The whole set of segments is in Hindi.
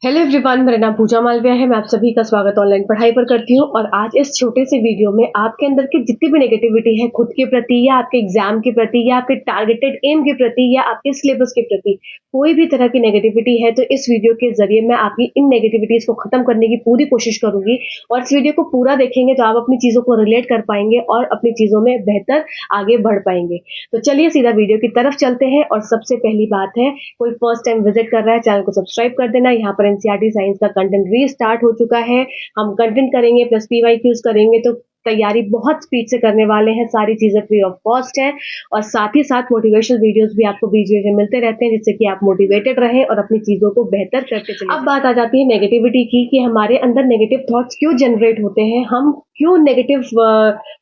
हेलो एवरीवन, मेरा नाम पूजा मालविया है। मैं आप सभी का स्वागत ऑनलाइन पढ़ाई पर करती हूँ। और आज इस छोटे से वीडियो में आपके अंदर की जितनी भी नेगेटिविटी है खुद के प्रति या आपके एग्जाम के प्रति या आपके टारगेटेड एम के प्रति या आपके सिलेबस के प्रति कोई भी तरह की नेगेटिविटी है, तो इस वीडियो के जरिए मैं आपकी इन नेगेटिविटीज को खत्म करने की पूरी कोशिश करूंगी। और इस वीडियो को पूरा देखेंगे तो आप अपनी चीजों को रिलेट कर पाएंगे और अपनी चीजों में बेहतर आगे बढ़ पाएंगे। तो चलिए सीधा वीडियो की तरफ चलते हैं। और सबसे पहली बात है, कोई फर्स्ट टाइम विजिट कर रहा है, चैनल को सब्सक्राइब कर देना। यहाँ पर एनसीईआरटी साइंस का कंटेंट रीस्टार्ट हो चुका है। हम कंटेंट करेंगे प्लस पीवाईक्यूज करेंगे, तो तैयारी बहुत स्पीड से करने वाले हैं। सारी चीजें फ्री ऑफ कॉस्ट है और साथ ही साथ मोटिवेशनल वीडियोस भी आपको बीच बीच में मिलते रहते हैं, जिससे कि आप मोटिवेटेड रहें और अपनी चीजों को बेहतर करते चलें। अब बात आ जाती है नेगेटिविटी की, कि हमारे अंदर नेगेटिव थॉट्स क्यों जनरेट होते हैं, हम क्यों नेगेटिव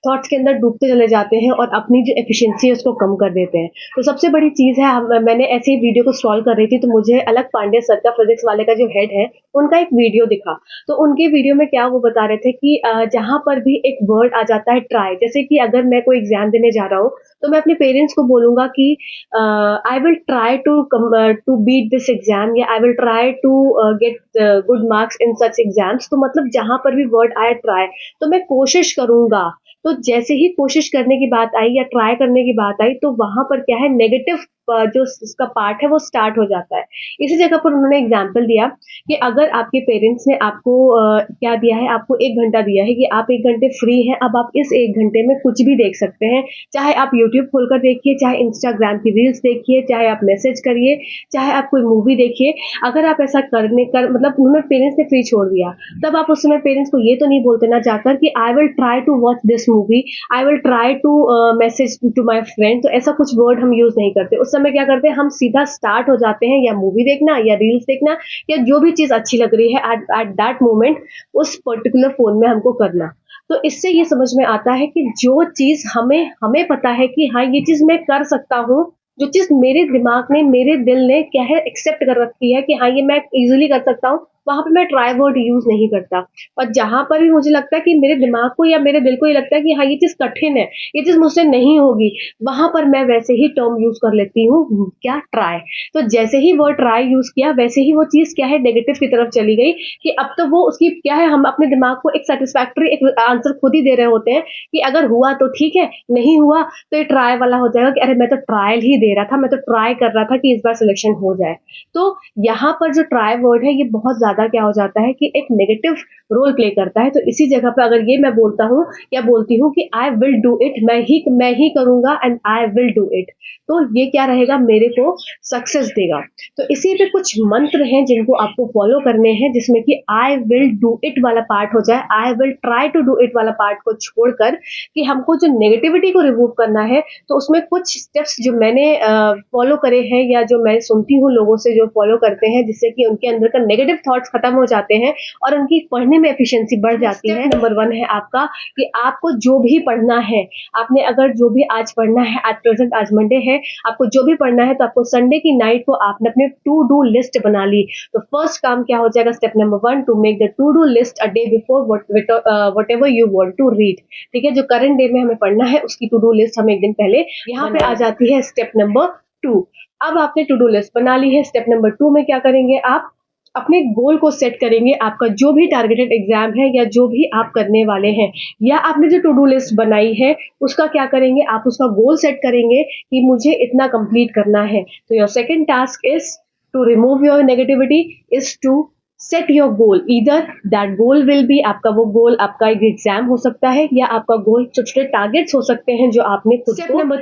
थॉट्स के अंदर डूबते चले जाते हैं और अपनी जो एफिशिएंसी है उसको कम कर देते हैं। तो सबसे बड़ी चीज है, मैंने ऐसे ही वीडियो को सॉल्व कर रही थी तो मुझे अलग पांडे सर का, फिजिक्स वाले का जो हेड है, उनका एक वीडियो दिखा। तो उनके वीडियो में क्या वो बता रहे थे कि जहां पर भी एक वर्ड आ जाता है ट्राई, जैसे कि अगर मैं कोई एग्जाम देने जा रहा हूँ तो मैं अपने पेरेंट्स को बोलूंगा कि I will try to beat this exam, या I will try to get good marks in such exams. तो मतलब जहां पर भी वर्ड आए ट्राई, तो मैं कोशिश करूंगा। तो जैसे ही कोशिश करने की बात आई या ट्राई करने की बात आई, तो वहां पर क्या है, नेगेटिव जो उसका पार्ट है वो स्टार्ट हो जाता है। इसी जगह पर उन्होंने एग्जाम्पल दिया कि अगर आपके पेरेंट्स ने आपको क्या दिया है, आपको 1 घंटा दिया है कि आप 1 घंटे फ्री हैं, अब आप इस 1 घंटे में कुछ भी देख सकते हैं। चाहे आप यूट्यूब खोलकर देखिए, चाहे इंस्टाग्राम की रील्स देखिए, चाहे आप मैसेज करिए, चाहे आप कोई मूवी देखिए। अगर आप ऐसा मतलब उन्होंने पेरेंट्स ने फ्री छोड़ दिया, तब आप उस समय पेरेंट्स को ये तो नहीं बोलते ना जाकर कि I will try to watch this movie, I will try to message to my friend. तो ऐसा कुछ वर्ड हम यूज नहीं करते। उस समय क्या करते हैं, हम सीधा स्टार्ट हो जाते हैं या मूवी देखना या रील्स देखना या जो भी चीज अच्छी लग रही है एट दैट मोमेंट उस पर्टिकुलर फोन में हमको करना। तो इससे ये समझ में आता है कि जो चीज हमें हमें पता है कि हाँ ये चीज मैं कर सकता हूँ, जो चीज मेरे दिमाग ने, मेरे दिल ने क्या है एक्सेप्ट कर रखी है कि हाँ ये मैं इजीली कर सकता हूँ, वहां पे मैं ट्राई वर्ड यूज नहीं करता। और जहां पर भी मुझे लगता है कि मेरे दिमाग को या मेरे दिल को ये लगता है कि हाँ ये चीज कठिन है, ये चीज मुझसे नहीं होगी, वहां पर मैं वैसे ही टर्म यूज कर लेती हूँ, क्या, ट्राई। तो जैसे ही वो ट्राई यूज किया, वैसे ही वो चीज क्या है, नेगेटिव की तरफ चली गई। कि अब तो वो उसकी क्या है, हम अपने दिमाग को एक सेटिस्फैक्टरी एक आंसर खुद ही दे रहे होते हैं कि अगर हुआ तो ठीक है, नहीं हुआ तो ये ट्राई वाला हो जाएगा कि अरे मैं तो ट्रायल ही दे रहा था, मैं तो ट्राई कर रहा था कि इस बार सिलेक्शन हो जाए। तो यहाँ पर जो ट्राई वर्ड है ये बहुत ज्यादा क्या हो जाता है कि एक नेगेटिव रोल प्ले करता है। तो इसी जगह पर अगर ये मैं बोलता हूँ या बोलती हूँ कि आई विल डू इट, मैं ही करूंगा and I will do it, तो ये क्या रहेगा, मेरे को सक्सेस देगा। तो इसी पे कुछ मंत्र हैं जिनको आपको फॉलो करने हैं, जिसमें कि आई विल डू इट वाला पार्ट हो जाए, I will try to do it वाला पार्ट को छोड़कर, कि हमको जो नेगेटिविटी को रिमूव करना है। तो उसमें कुछ स्टेप्स जो मैंने फॉलो करे हैं या जो मैं सुनती हूँ लोगों से जो फॉलो करते हैं, जिससे कि उनके अंदर का नेगेटिव थॉट्स खत्म हो जाते हैं और उनकी पढ़ने में एफिशिएंसी बढ़ जाती है। नंबर 1 है आपका कि आपको जो भी पढ़ना है, आपने अगर जो भी आज पढ़ना है, आज प्रेजेंट, आज मंडे है, आपको जो भी पढ़ना है, तो आपको संडे की नाइट को आपने अपने टू डू लिस्ट बना ली। तो फर्स्ट काम क्या हो जाएगा, step number 1, to make the to do list a day before whatever you want to read. ठीक है, जो करंट डे में हमें पढ़ना है उसकी टू डू लिस्ट हम एक दिन पहले यहाँ पे आ जाती है। स्टेप नंबर 2, अब आपने टू डू लिस्ट बना ली है। स्टेप नंबर 2 में क्या करेंगे, आप अपने गोल को सेट करेंगे। आपका जो भी टारगेटेड एग्जाम है या जो भी आप करने वाले हैं, या आपने जो टू डू लिस्ट बनाई है उसका क्या करेंगे, आप उसका गोल सेट करेंगे कि मुझे इतना कंप्लीट करना है। तो your second task is to remove your negativity, is to set your goal. Either that goal will be, आपका वो गोल आपका एक एग्जाम हो सकता है या आपका गोल छोटे छोटे टारगेट्स हो सकते हैं जो आपने खुद को।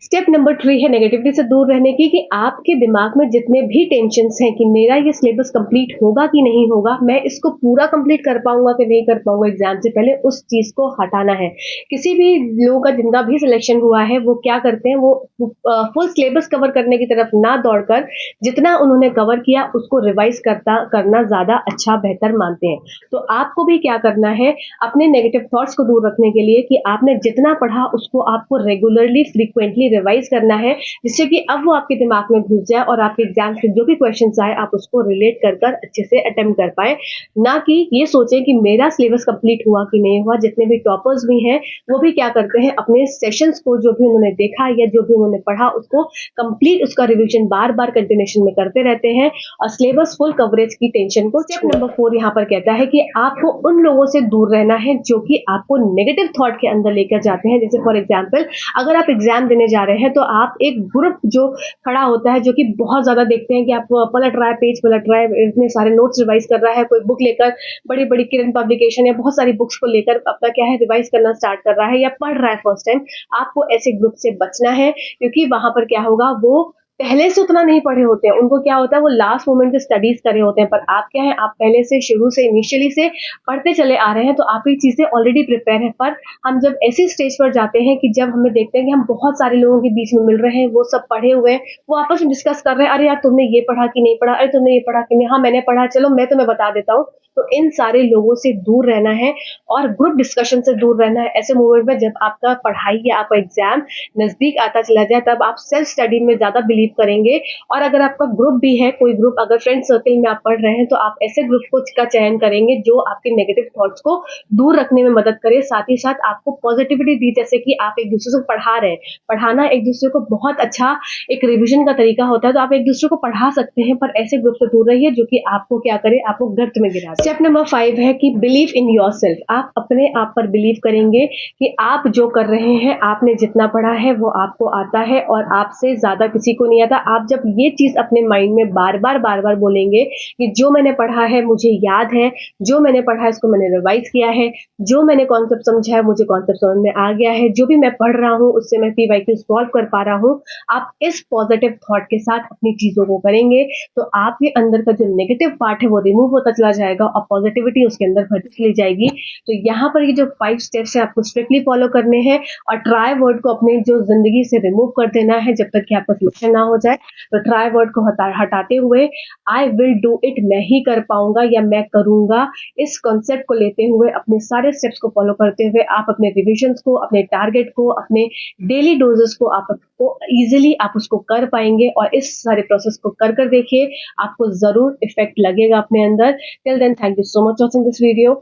स्टेप नंबर 3 है नेगेटिविटी से दूर रहने की, कि आपके दिमाग में जितने भी टेंशन्स हैं कि मेरा ये सिलेबस कंप्लीट होगा कि नहीं होगा, मैं इसको पूरा कंप्लीट कर पाऊंगा कि नहीं कर पाऊंगा एग्जाम से पहले, उस चीज को हटाना है। किसी भी लोगों का जिनका भी सिलेक्शन हुआ है वो क्या करते हैं, वो फुल सिलेबस कवर करने की तरफ ना दौड़कर जितना उन्होंने कवर किया उसको रिवाइज करना ज्यादा अच्छा बेहतर मानते हैं। तो आपको भी क्या करना है, अपने नेगेटिव थॉट्स को दूर रखने के लिए, कि आपने जितना पढ़ा उसको आपको रेगुलरली फ्रीक्वेंटली रिवाइज करना है, जिससे कि अब वो आपके दिमाग में घुस जाए और आपके एग्जाम से जो भी क्वेश्चंस आए आप उसको रिलेट कर अच्छे से अटेम्प्ट कर पाए। ना कि ये सोचें कि मेरा सिलेबस कंप्लीट हुआ कि नहीं हुआ। जितने भी टॉपर्स भी हैं वो भी क्या करते हैं, अपने सेशंस को जो भी उन्होंने देखा या जो भी उन्होंने पढ़ा उसको कंप्लीट, उसका रिविजन बार बार कंटिन्यूशन में करते रहते हैं और सिलेबस फुल कवरेज की टेंशन डिस्कशन को। स्टेप नंबर 4 यहाँ पर कहता है कि आपको उन लोगों से दूर रहना है जो कि आपको नेगेटिव थॉट के अंदर लेकर जाते हैं। जैसे फॉर एग्जाम्पल, अगर आप एग्जाम देने जा रहे हैं तो आप एक ग्रुप जो खड़ा होता है, जो कि बहुत ज्यादा देखते हैं कि आप पलट रहा है, पेज पलट रहा है, इतने सारे नोट्स रिवाइज कर रहा है, कोई बुक लेकर बड़ी बड़ी किरण पब्लिकेशन या बहुत सारी बुक्स को लेकर अपना क्या है रिवाइज करना स्टार्ट कर रहा है या पढ़ रहा है फर्स्ट टाइम, आपको ऐसे ग्रुप से बचना है। क्योंकि वहां पर क्या होगा, वो पहले से उतना नहीं पढ़े होते हैं, उनको क्या होता है वो लास्ट मोमेंट की स्टडीज करे होते हैं, पर आप क्या है, आप पहले से शुरू से इनिशियली से पढ़ते चले आ रहे हैं, तो आप ये चीजें ऑलरेडी प्रिपेयर है। पर हम जब ऐसी स्टेज पर जाते हैं कि जब हमें देखते हैं कि हम बहुत सारे लोगों के बीच में मिल रहे हैं, वो सब पढ़े हुए हैं, वो आपस में डिस्कस कर रहे हैं, अरे यार तुमने ये पढ़ा कि नहीं पढ़ा, अरे तुमने ये पढ़ा कि नहीं, हाँ मैंने पढ़ा, चलो मैं तुम्हें बता देता हूँ। तो इन सारे लोगों से दूर रहना है और ग्रुप डिस्कशन से दूर रहना है। ऐसे मोमेंट में जब आपका पढ़ाई या आपका एग्जाम नजदीक आता चला जाए, तब आप सेल्फ स्टडी में ज्यादा बिलीव करेंगे। और अगर आपका ग्रुप भी है, कोई ग्रुप अगर फ्रेंड सर्कल में आप पढ़ रहे हैं, तो आप ऐसे ग्रुप को का चयन करेंगे जो आपके नेगेटिव थॉट्स को दूर रखने में मदद करे, साथ ही साथ आपको पॉजिटिविटी दी। जैसे कि आप एक दूसरे को पढ़ा रहे हैं, पढ़ाना एक दूसरे को बहुत अच्छा एक रिविजन का तरीका होता है, तो आप एक दूसरे को पढ़ा सकते हैं, पर ऐसे ग्रुप से दूर रहिए जो कि आपको क्या करे, आपको गर्त में गिरा दे। स्टेप नंबर 5 है कि बिलीव इन योरसेल्फ। आप अपने आप पर बिलीव करेंगे कि आप जो कर रहे हैं, आपने जितना पढ़ा है वो आपको आता है और आपसे ज्यादा किसी को नहीं आता। आप जब ये चीज अपने माइंड में बार बार बोलेंगे कि जो मैंने पढ़ा है मुझे याद है, जो मैंने पढ़ा है उसको मैंने रिवाइज किया है, जो मैंने कॉन्सेप्ट समझा है मुझे कॉन्सेप्ट समझ में आ गया है, जो भी मैं पढ़ रहा हूँ उससे मैं PYQ सॉल्व कर पा रहा हूँ, आप इस पॉजिटिव थॉट के साथ अपनी चीजों को करेंगे, तो आपके अंदर का जो नेगेटिव पार्ट है वो रिमूव होता चला जाएगा और पॉजिटिविटी उसके अंदर भरती चली जाएगी। तो यहाँ पर ये जो 5 स्टेप्स है आपको स्ट्रिक्टली फॉलो करने हैं और ट्राई वर्ड को अपनी जो जिंदगी से रिमूव कर देना है जब तक कि आपका सिलेक्शन ना हो जाए। तो ट्राई वर्ड को हटाते हुए आई विल डू इट, मैं ही कर पाऊंगा या मैं करूंगा, इस कॉन्सेप्ट को लेते हुए अपने सारे स्टेप्स को फॉलो करते हुए आप अपने रिविजन्स को, अपने टारगेट को, अपने डेली डोजेस को आपको इजीली आप उसको कर पाएंगे। और इस सारे प्रोसेस को कर देखिए, आपको जरूर इफेक्ट लगेगा अपने अंदर। Till then, thank you so much watching this video.